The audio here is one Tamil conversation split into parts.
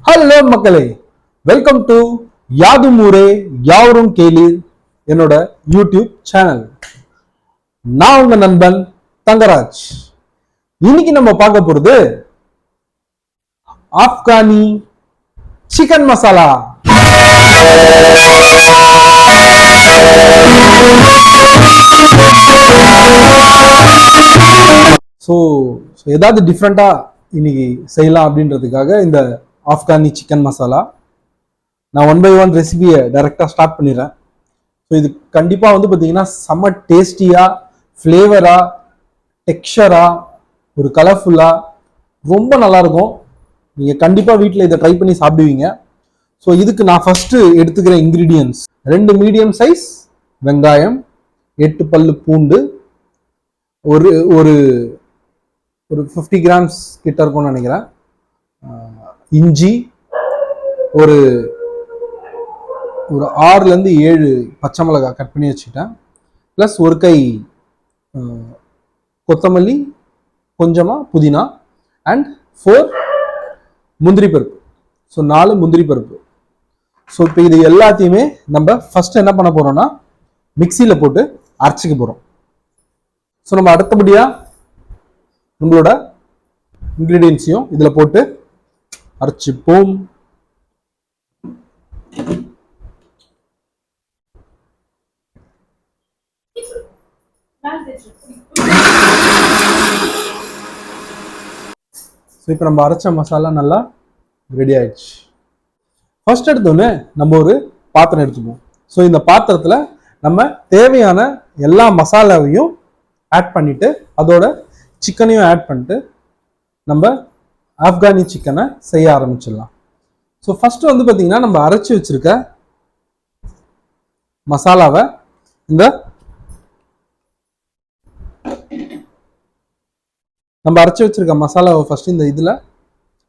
ஹலோ மக்களே, வெல்கம் டு யாதும் ஊரே யாவரும் கேளீர் என்னோட யூடியூப் சேனல். நான் உங்க நண்பன் தங்கராஜ். இன்னைக்கு நம்ம பார்க்க போறது ஆப்கானி சிக்கன் மசாலா. ஸோ ஏதாவது டிஃப்ரெண்டா இன்னைக்கு செய்யலாம் அப்படின்றதுக்காக இந்த ஆப்கானி சிக்கன் மசாலா நான் 1 by 1 ரெசிபியை டைரெக்டாக ஸ்டார்ட் பண்ணிடுறேன். ஸோ இது கண்டிப்பாக வந்து பார்த்தீங்கன்னா செம்ம டேஸ்டியாக, ஃப்ளேவராக, டெக்ஸ்சராக, ஒரு கலர்ஃபுல்லாக ரொம்ப நல்லாயிருக்கும். நீங்கள் கண்டிப்பாக வீட்டில் இதை ட்ரை பண்ணி சாப்பிடுவீங்க. ஸோ இதுக்கு நான் ஃபஸ்ட்டு எடுத்துக்கிற இன்க்ரீடியன்ஸ் 2 மீடியம் சைஸ் வெங்காயம், 8 பல்லு பூண்டு, ஒரு ஒரு ஒரு 50 கிராம்ஸ் கிட்ட இருக்கும்னு நினைக்கிறேன், இஞ்சி, ஒரு ஒரு 6லேருந்து 7 பச்சை மிளகாய் கட் பண்ணி வச்சுக்கிட்டேன், ப்ளஸ் ஒரு கை கொத்தமல்லி, கொஞ்சமாக புதினா, அண்ட் 4 முந்திரி பருப்பு. ஸோ 4 முந்திரி பருப்பு. ஸோ இப்போ இது எல்லாத்தையுமே நம்ம ஃபர்ஸ்ட் என்ன பண்ண போறோம்னா மிக்சியில் போட்டு அரைச்சிக்க போகிறோம். ஸோ நம்ம அடுத்தபடியாக நம்மளோட இன்க்ரீடியன்ஸையும் இதில் போட்டு அரைச்சிப்போம். ஸோ இப்போ நம்ம அரைச்ச மசாலா நல்லா ரெடி ஆயிடுச்சு. ஃபர்ஸ்ட் எடுத்தோடனே நம்ம ஒரு பாத்திரம் எடுத்துப்போம். ஸோ இந்த பாத்திரத்தில் நம்ம தேவையான எல்லா மசாலாவையும் ஆட் பண்ணிட்டு அதோட சிக்கனையும் ஆட் பண்ணிட்டு நம்ம ஆப்கானி சிக்கனை செய்ய ஆரம்பிச்சிடலாம். ஸோ ஃபர்ஸ்ட் வந்து பார்த்தீங்கன்னா நம்ம அரைச்சி வச்சிருக்க மசாலாவை ஃபர்ஸ்ட் இந்த இதில்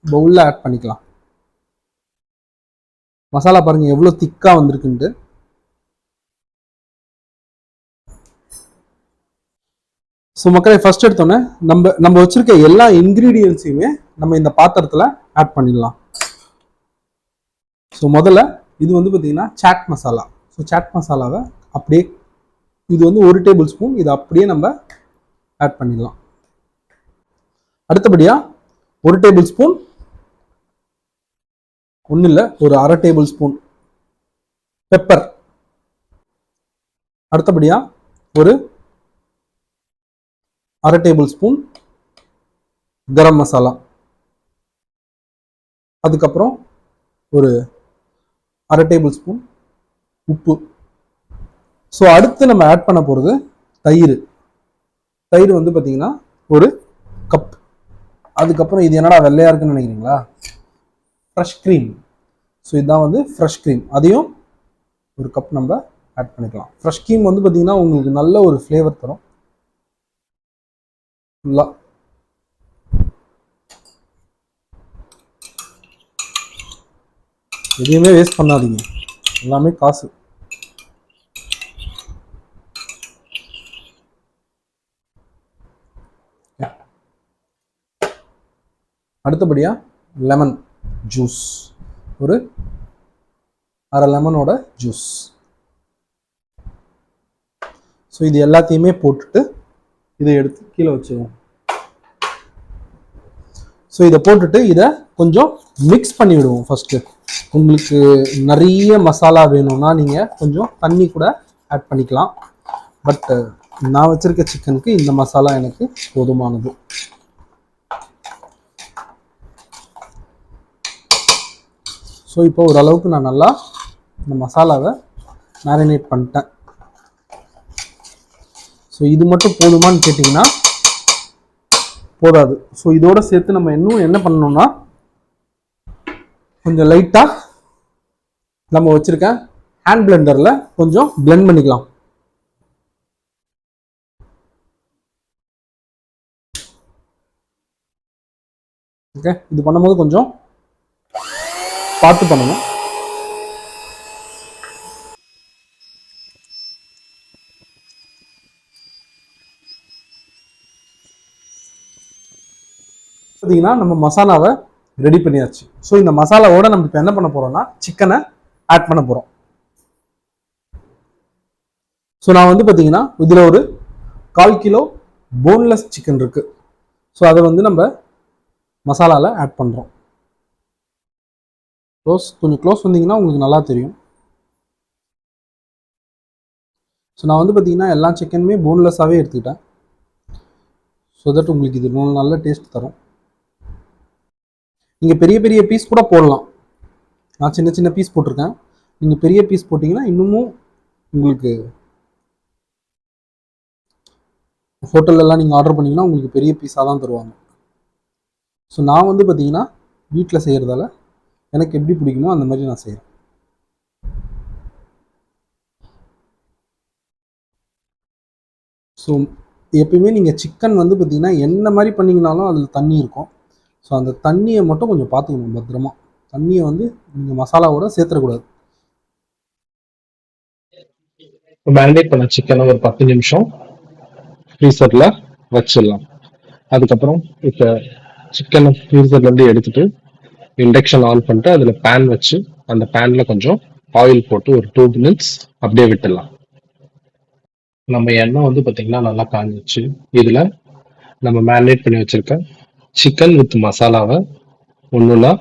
பவுல்ல ஆட் பண்ணிக்கலாம். மசாலா பாருங்க எவ்வளோ திக்கா வந்திருக்குன்ட்டு. ஸோ மக்களை ஃபர்ஸ்ட் எடுத்தோன்னே நம்ம வச்சிருக்க எல்லா இன்கிரீடியன்ஸையுமே நம்ம இந்த பாத்திரத்தில் ஆட் பண்ணிடலாம். ஸோ முதல்ல இது வந்து பார்த்தீங்கன்னா சாட் மசாலா. ஸோ சாட் மசாலாவை அப்படியே இது வந்து 1 டேபிள் ஸ்பூன், இதை அப்படியே நம்ம ஆட் பண்ணிடலாம். அடுத்தபடியாக 1 டேபிள் ஸ்பூன், ஒன்றும் இல்லை, ஒரு 1/2 டேபிள் ஸ்பூன் பெப்பர். அடுத்தபடியாக ஒரு 1/2 டேபிள் ஸ்பூன் கரம் மசாலா. அதுக்கப்புறம் ஒரு 1/2 டேபிள் ஸ்பூன் உப்பு. ஸோ அடுத்து நம்ம ஆட் பண்ண போகிறது தயிர். தயிர் வந்து பார்த்தீங்கன்னா ஒரு கப். அதுக்கப்புறம் இது என்னடா வெள்ளையா இருக்குன்னு நினைக்கிறீங்களா, ஃப்ரெஷ் க்ரீம். ஸோ இதுதான் வந்து ஃப்ரெஷ் க்ரீம், அதையும் ஒரு கப் நம்ம ஆட் பண்ணிக்கலாம். ஃப்ரெஷ் க்ரீம் வந்து பார்த்தீங்கன்னா உங்களுக்கு நல்ல ஒரு ஃப்ளேவர் தரும். ஃபுல்லாக எதையுமே வேஸ்ட் பண்ணாதீங்க, எல்லாமே காசு. அடுத்தபடியாக லெமன் ஜூஸ், ஒரு 1/2 லெமனோட ஜூஸ். ஸோ இது எல்லாத்தையுமே போட்டுட்டு இதை எடுத்து கீழே வச்சுருவோம். ஸோ இதை போட்டுட்டு இதை கொஞ்சம் மிக்ஸ் பண்ணி விடுவோம். ஃபர்ஸ்ட்டு உங்களுக்கு நிறைய மசாலா வேணும்னா நீங்கள் கொஞ்சம் தண்ணி கூட ஆட் பண்ணிக்கலாம். பட் நான் வச்சிருக்க சிக்கனுக்கு இந்த மசாலா எனக்கு போதுமானது. ஸோ இப்போ ஓரளவுக்கு நான் நல்லா இந்த மசாலாவை மேரினேட் பண்ணிட்டேன். ஸோ இது மட்டும் போதுமான்னு கேட்டிங்கன்னா போதாது. ஸோ இதோட சேர்த்து நம்ம இன்னும் என்ன பண்ணணும்னா கொஞ்சம் லைட்டாக நம்ம வச்சிருக்க ஹேண்ட் பிளெண்டரில் கொஞ்சம் பிளெண்ட் பண்ணிக்கலாம். ஓகே, இது பண்ணும்போது கொஞ்சம் பார்த்து பண்ணணும். பார்த்தீங்கன்னா நம்ம மசாலாவை ரெடி பண்ணியாச்சு. ஸோ இந்த மசாலாவோட நம்ம இப்போ என்ன பண்ண போறோம்னா சிக்கனை ஆட் பண்ண போறோம். ஸோ நான் வந்து பார்த்தீங்கன்னா இதில் ஒரு 1/4 கிலோ போன்லெஸ் சிக்கன் இருக்கு. ஸோ அதை வந்து நம்ம மசாலாவில் ஆட் பண்ணுறோம். கொஞ்சம் க்ளோஸ் வந்தீங்கன்னா உங்களுக்கு நல்லா தெரியும். ஸோ நான் வந்து பார்த்தீங்கன்னா எல்லா சிக்கனுமே போன்லெஸ்ஸாகவே எடுத்துக்கிட்டேன். ஸோ தட் உங்களுக்கு இது நல்ல டேஸ்ட் தரும். நீங்கள் பெரிய பெரிய பீஸ் கூட போடலாம். நான் சின்ன சின்ன பீஸ் போட்டிருக்கேன். நீங்கள் பெரிய பீஸ் போட்டிங்கன்னா இன்னமும் உங்களுக்கு ஹோட்டல்லலாம் நீங்கள் ஆர்டர் பண்ணிங்கன்னா உங்களுக்கு பெரிய பீஸாக தான் தருவாங்க. ஸோ நான் வந்து பார்த்தீங்கன்னா வீட்டில் செய்கிறதால எனக்கு எப்படி பிடிக்குமோ அந்த மாதிரி நான் செய்கிறேன். ஸோ எப்பயுமே நீங்கள் சிக்கன் வந்து பார்த்தீங்கன்னா என்ன மாதிரி பண்ணிங்கனாலும் அதில் தண்ணி இருக்கும். ஸோ அந்த தண்ணியை மட்டும் கொஞ்சம் பார்த்துக்கணும் பத்திரமா. தண்ணியை வந்து நீங்கள் மசாலாவோட சேர்த்துடக்கூடாது. மேரினேட் பண்ண சிக்கனை ஒரு 10 நிமிஷம் ஃப்ரீசரில் வச்சிடலாம். அதுக்கப்புறம் இப்போ சிக்கனை ஃப்ரீசர்லேருந்து எடுத்துட்டு இண்டக்ஷன் ஆன் பண்ணிட்டு அதில் பேன் வச்சு அந்த பேனில் கொஞ்சம் ஆயில் போட்டு ஒரு 2 மினிட்ஸ் அப்படியே விட்டுடலாம். நம்ம எண்ணெய் வந்து பார்த்தீங்கன்னா நல்லா காஞ்சிச்சு. இதில் நம்ம மேரினேட் பண்ணி வச்சிருக்க சிக்கன் வித் மசாலாவை ஒன்றுனா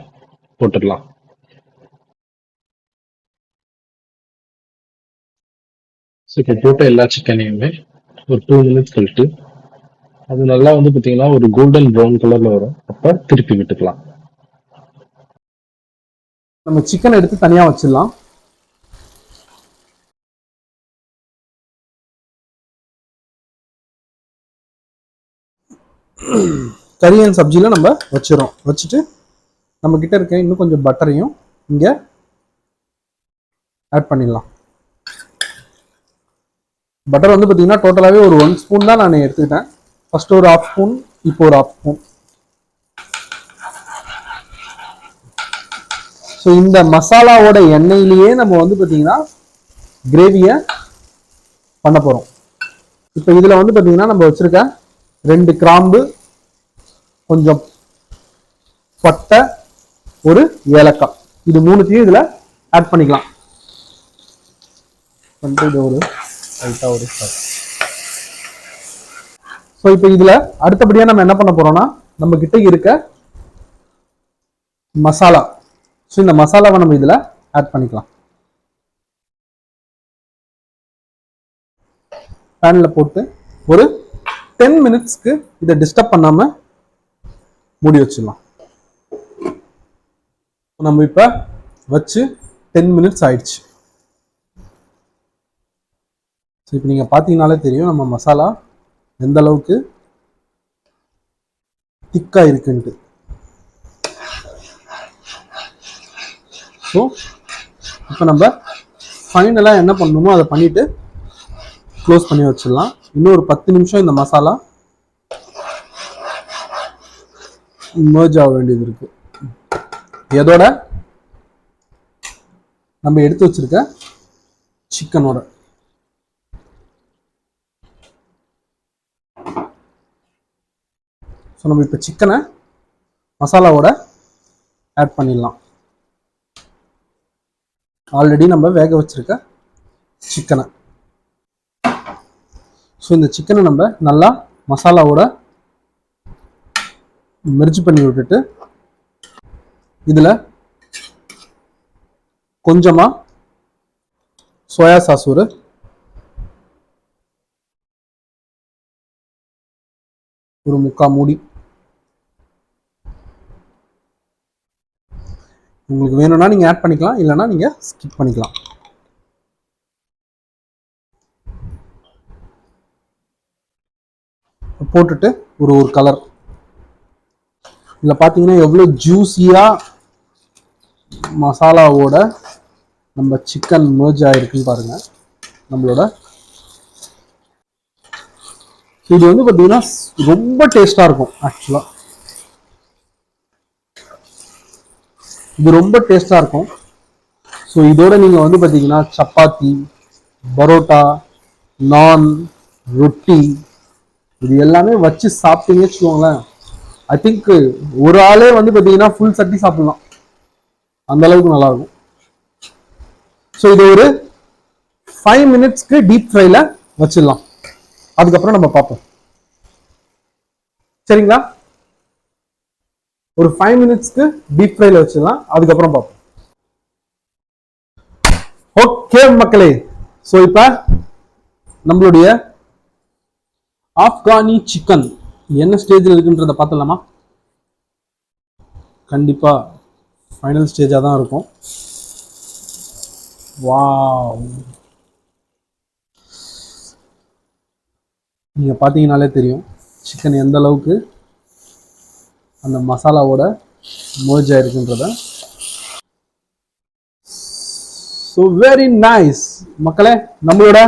போட்டுடலாம். ஸோ இப்போ போட்ட எல்லா சிக்கனையுமே ஒரு 2 மினிட்ஸ் கழிட்டு அது நல்லா வந்து பார்த்தீங்கன்னா ஒரு கோல்டன் ப்ரௌன் கலரில் வரும். அப்போ திருப்பி விட்டுக்கலாம். நம்ம சிக்கன் எடுத்து தனியாக வச்சிடலாம். கறி அண்ட் சப்ஜியில் நம்ம வச்சிடறோம். வச்சுட்டு நம்ம கிட்ட இருக்க இன்னும் கொஞ்சம் பட்டரையும் இங்கே ஆட் பண்ணிடலாம். பட்டர் வந்து பார்த்தீங்கன்னா டோட்டலாகவே ஒரு 1 ஸ்பூன் தான் நான் எடுத்துக்கிட்டேன். ஃபர்ஸ்ட் ஒரு 1/2 ஸ்பூன், இப்போ ஒரு 1/2 ஸ்பூன். ஸோ இந்த மசாலாவோட எண்ணெயிலேயே நம்ம வந்து பார்த்தீங்கன்னா கிரேவியை பண்ண போகிறோம். இப்போ இதில் வந்து பார்த்தீங்கன்னா நம்ம வச்சுருக்க 2 கிராம்பு, கொஞ்சம் பட்டை, ஒரு ஏலக்காய், இது 3த்தையும் இதில் ஆட் பண்ணிக்கலாம். இது ஒரு லைட்டாக ஒரு ஸோ இப்போ இதில் அடுத்தபடியாக நம்ம என்ன பண்ண போகிறோம்னா நம்ம கிட்ட இருக்க மசாலா. ஸோ இந்த மசாலாவை நம்ம இதில் ஆட் பண்ணிக்கலாம். பேனில் போட்டு ஒரு 10 மினிட்ஸ்க்கு இதை டிஸ்டர்ப் பண்ணாமல் மூடி வச்சிடலாம். நம்ம இப்போ வச்சு 10 மினிட்ஸ் ஆயிடுச்சு. ஸோ இப்போ நீங்கள் பார்த்தீங்கனாலே தெரியும் நம்ம மசாலா எந்த அளவுக்கு திக்காக இருக்குன்ட்டு. ஸோ இப்போ நம்ம ஃபைனலாக என்ன பண்ணணுமோ அதை பண்ணிவிட்டு க்ளோஸ் பண்ணி வச்சிடலாம். இன்னும் ஒரு 10 நிமிஷம் இந்த மசாலா மர்ஜ் ஆக வேண்டியது இருக்கு. எதோட நம்ம எடுத்து வச்சிருக்க சிக்கனோட. ஸோ நம்ம இப்போ சிக்கனை மசாலாவோட ஆட் பண்ணிடலாம். ஆல்ரெடி நம்ம வேக வச்சிருக்க சிக்கனை. ஸோ இந்த சிக்கனை நம்ம நல்லா மசாலாவோட மெர்ஜ் பண்ணி விட்டுட்டு இதில் கொஞ்சமாக சோயா சாஸ் ஒரு 1/4 மூடி, உங்களுக்கு வேணும்னா நீங்கள் ஆட் பண்ணிக்கலாம், இல்லைன்னா நீங்கள் ஸ்கிப் பண்ணிக்கலாம். போட்டுட்டு ஒரு கலர். இதில் பார்த்தீங்கன்னா எவ்வளோ ஜூஸியாக மசாலாவோட நம்ம சிக்கன் மர்ஜ் ஆகிருக்குன்னு பாருங்கள் நம்மளோட. இது வந்து பார்த்தீங்கன்னா ரொம்ப டேஸ்டாக இருக்கும். ஆக்சுவலாக இது ரொம்ப டேஸ்டாக இருக்கும். ஸோ இதோட நீங்கள் வந்து பார்த்தீங்கன்னா சப்பாத்தி, பரோட்டா, நான், ரொட்டி இது எல்லாமே வச்சு சாப்பிட்டீங்கன்னு வச்சுக்கோங்களேன், ஐ திங்க் ஒரு ஆளே வந்து பார்த்தீங்கன்னா ஃபுல் சட்டி சாப்பிடலாம், அந்த அளவுக்கு நல்லா இருக்கும். ஸோ இது ஒரு 5 மினிட்ஸ்க்கு டீப் ஃப்ரைல வச்சிடலாம், அதுக்கப்புறம் நம்ம பார்ப்போம். சரிங்களா? ஒரு 5 மினிட்ஸ்க்கு டீப் ஃப்ரைல வச்சிடலாம், அதுக்கப்புறம் பார்ப்போம். ஓகே மக்களே, ஸோ இப்போ நம்மளுடைய ஆப்கானி சிக்கன் என்ன ஸ்டேஜில் இருக்குன்றத பார்த்துடலாமா? கண்டிப்பா ஃபைனல் ஸ்டேஜாக தான் இருக்கும். வாவ், நீங்க பார்த்தீங்கனாலே தெரியும் சிக்கன் எந்த அளவுக்கு அந்த மசாலாவோட மோஜ் ஆயிருக்குன்றத. ஸோ வெரி நைஸ் மக்களே, நம்மளோட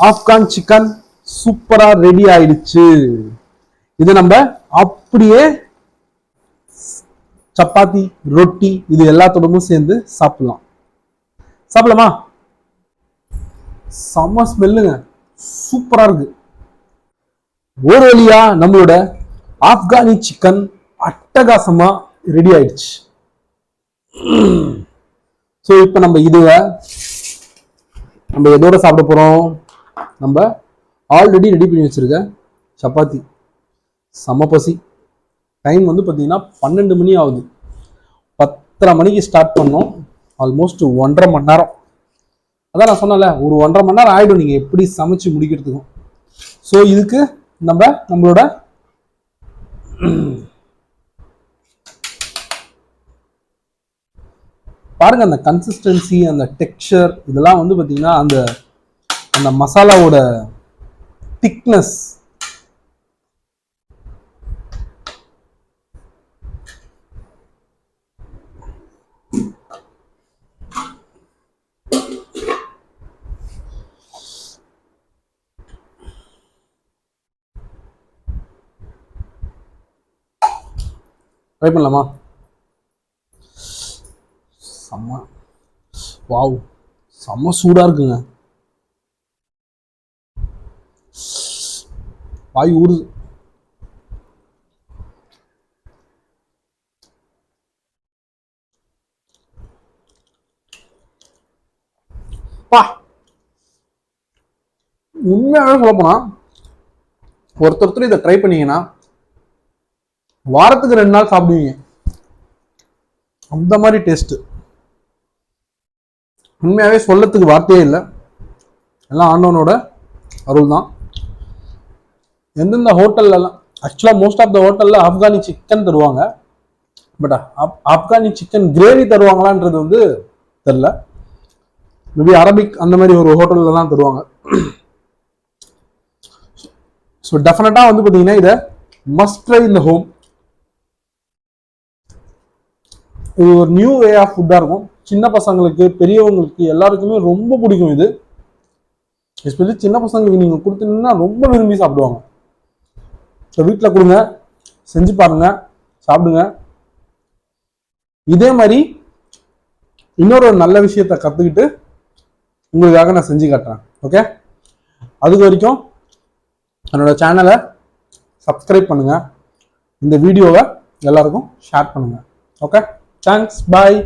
ஆப்கான் சிக்கன் சூப்பரா ரெடி ஆயிடுச்சு. இது நம்ம அப்படியே சப்பாத்தி, ரொட்டி இது எல்லாத்தோடமும் சேர்ந்து சாப்பிடலாம். சாப்பிடலாமா? செம்ம ஸ்மெல்லுங்க, சூப்பரா இருக்கு. ஒரு வழியா நம்மளோட ஆப்கானி சிக்கன் அட்டகாசமா ரெடி ஆயிடுச்சு. ஸோ இப்போ நம்ம எதோட சாப்பிட போறோம்? நம்ம ஆல்ரெடி ரெடி பண்ணி வச்சிருக்க சப்பாத்தி. செம்ம பசி. டைம் வந்து பார்த்தீங்கன்னா 12 மணி ஆகுது. 10:30 மணிக்கு ஸ்டார்ட் பண்ணோம், ஆல்மோஸ்ட் 1.5 மணி நேரம். அதான் நான் சொன்னல, ஒரு 1.5 மணி நேரம் ஆயிடும் நீங்க எப்படி சமைச்சு முடிக்கிறதுக்கும். ஸோ இதுக்கு நம்மளோட பாருங்க, அந்த கன்சிஸ்டன்சி, அந்த டெக்ஸ்சர் இதெல்லாம் வந்து பார்த்தீங்கன்னா அந்த மசாலாவோட திக்னஸ். ட்ரை பண்ணலாமா? செம்ம, வாவ், செம்ம சூடா இருக்குங்க, வாய் ஊறுது. பா, உண்மையாவே சொல்ல போனா ஒருத்தர் இதை ட்ரை பண்ணீங்கன்னா வாரத்துக்கு 2 நாள் சாப்பிடுவீங்க, அந்த மாதிரி டேஸ்ட். உண்மையாவே சொல்லத்துக்கு வார்த்தையே இல்லை, எல்லாம் ஆண்டவனோட அருள் தான். எந்தெந்த ஹோட்டல்லாம் ஆக்சுவலா மோஸ்ட் ஆஃப் த ஹோட்டல்ல ஆப்கானி சிக்கன் தருவாங்க, பட் ஆப்கானி சிக்கன் கிரேவி தருவாங்களான்றது வந்து தெரியல. மேபி அரபிக் அந்த மாதிரி ஒரு ஹோட்டல்ல தான் தருவாங்க. ஸோ டெஃபினட்டா வந்து பார்த்தீங்கன்னா இதை must try in the home. இது ஒரு நியூ வே ஆஃப் ஃபுட்டா இருக்கும். சின்ன பசங்களுக்கு, பெரியவங்களுக்கு எல்லாருக்குமே ரொம்ப பிடிக்கும் இது. எஸ்பெஷலி சின்ன பசங்களுக்கு நீங்க கொடுத்தீங்கன்னா ரொம்ப விரும்பி சாப்பிடுவாங்க. ஸோ வீட்டில் கொடுங்க, செஞ்சு பாருங்க, சாப்பிடுங்க. இதே மாதிரி இன்னொரு நல்ல விஷயத்த கத்துக்கிட்டு உங்களுக்காக நான் செஞ்சு காட்டுறேன். ஓகே, அதுக்கு வரைக்கும் என்னோட சேனலை சப்ஸ்கிரைப் பண்ணுங்க, இந்த வீடியோவை எல்லாருக்கும் ஷேர் பண்ணுங்க. ஓகே, தேங்க்ஸ், பாய்.